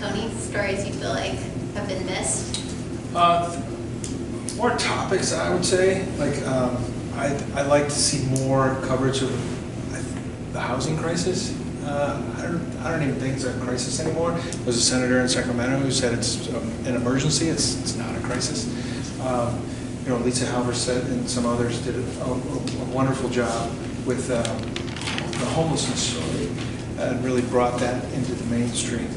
Tony, stories you feel like have been missed? More topics, I would say. Like, I'd like to see more coverage of the housing crisis. I don't even think it's a crisis anymore. There was a senator in Sacramento who said it's an emergency. It's not a crisis. You know, Lisa Halverson and some others did a wonderful job with the homelessness story and really brought that into the mainstream.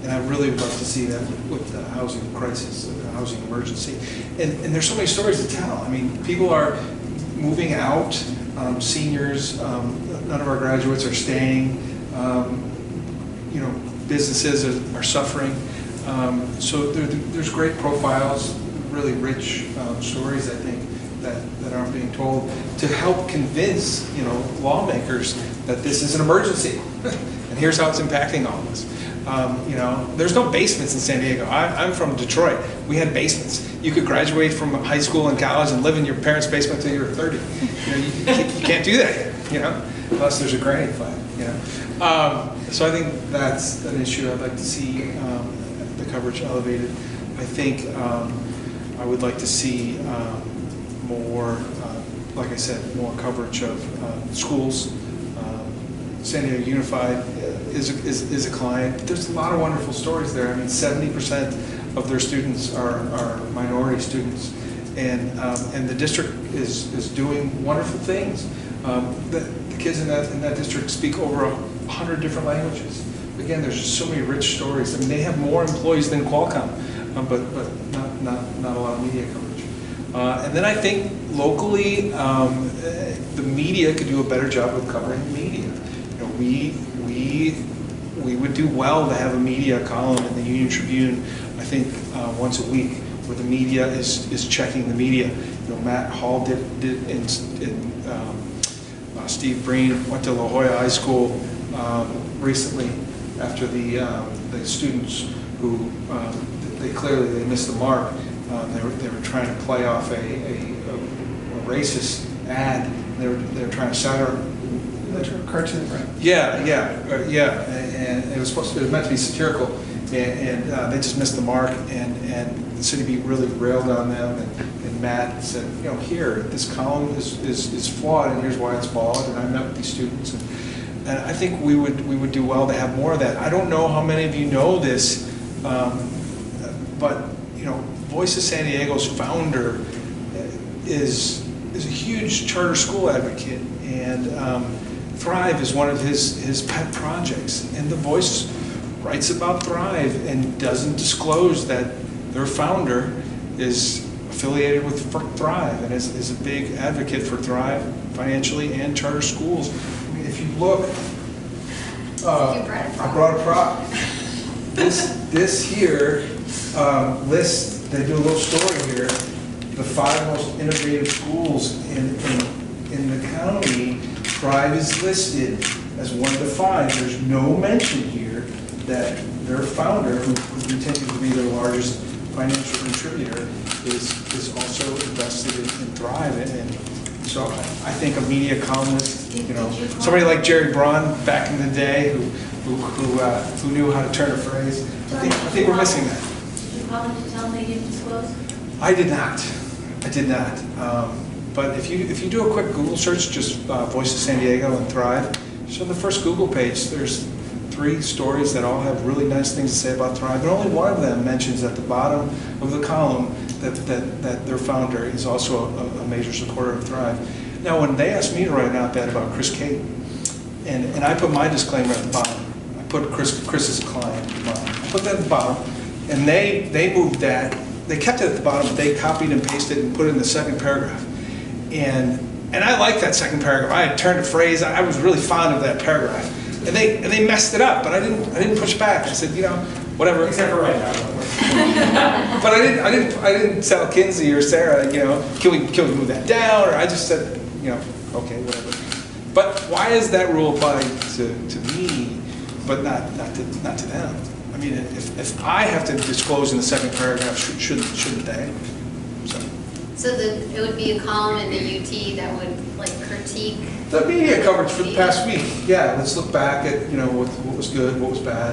And I really would love to see that with the housing crisis, the housing emergency. And there's so many stories to tell. I mean, people are moving out, seniors, none of our graduates are staying, you know, businesses are suffering. So there's great profiles, really rich stories, I think, that aren't being told to help convince, you know, lawmakers that this is an emergency. And here's how it's impacting all of us. You know, there's no basements in San Diego. I'm from Detroit. We had basements. You could graduate from high school and college and live in your parents' basement until you're 30. You know, you can't do that here, you know, unless there's a granny flat, you know. So I think that's an issue I'd like to see the coverage elevated. I think I would like to see more, like I said, more coverage of schools. San Diego Unified is a client. There's a lot of wonderful stories there. I mean, 70% of their students are minority students, and the district is doing wonderful things. The kids in that district speak over 100 different languages. Again, there's just so many rich stories. I mean, they have more employees than Qualcomm, but not a lot of media coverage. And then I think locally, the media could do a better job of covering the media. You know, we would do well to have a media column in the Union Tribune, I think once a week, where the media is checking the media. You know, Matt Hall did in Steve Breen went to La Jolla High School recently after the students who they missed the mark. They were trying to play off a racist ad. They were trying to satire. Cartoon, right? Yeah, and it was meant to be satirical, and they just missed the mark, and the city beat really railed on them, and Matt said, you know, here, this column is flawed, and here's why it's flawed, and I met with these students, and I think we would do well to have more of that. I don't know how many of you know this, but you know, Voice of San Diego's founder is a huge charter school advocate, and Thrive is one of his pet projects, and the Voice writes about Thrive and doesn't disclose that their founder is affiliated with Thrive and is a big advocate for Thrive financially and charter schools. I mean, if you look, I brought a prop. This here lists, they do a little story here, the 5 most innovative schools in the county. Thrive is listed as 1 to 5. There's no mention here that their founder, who continues to be their largest financial contributor, is also invested in Thrive. And so I think a media columnist, you know, somebody like Jerry Braun back in the day who knew how to turn a phrase, I think we're missing that. Did you call them to tell them they didn't disclose? I did not. But if you do a quick Google search, just Voice of San Diego and Thrive, just on the first Google page, there's 3 stories that all have really nice things to say about Thrive, and only one of them mentions at the bottom of the column that their founder is also a major supporter of Thrive. Now, when they asked me to write an op-ed about Chris Cate, and I put my disclaimer at the bottom, I put Chris's client at the bottom. I put that at the bottom, and they moved that. They kept it at the bottom, but they copied and pasted and put it in the second paragraph. And I like that second paragraph. I had turned a phrase. I was really fond of that paragraph, and they messed it up. But I didn't push back. I said, you know, whatever. Except for right now. But I didn't tell Kinsey or Sarah, you know, can we move that down? Or I just said, you know, okay, whatever. But why is that rule applying to me, but not to them? I mean, if I have to disclose in the second paragraph, shouldn't they? So it would be a column in the UT that would like critique the media coverage for the past week. Yeah, let's look back at, you know, what was good, what was bad.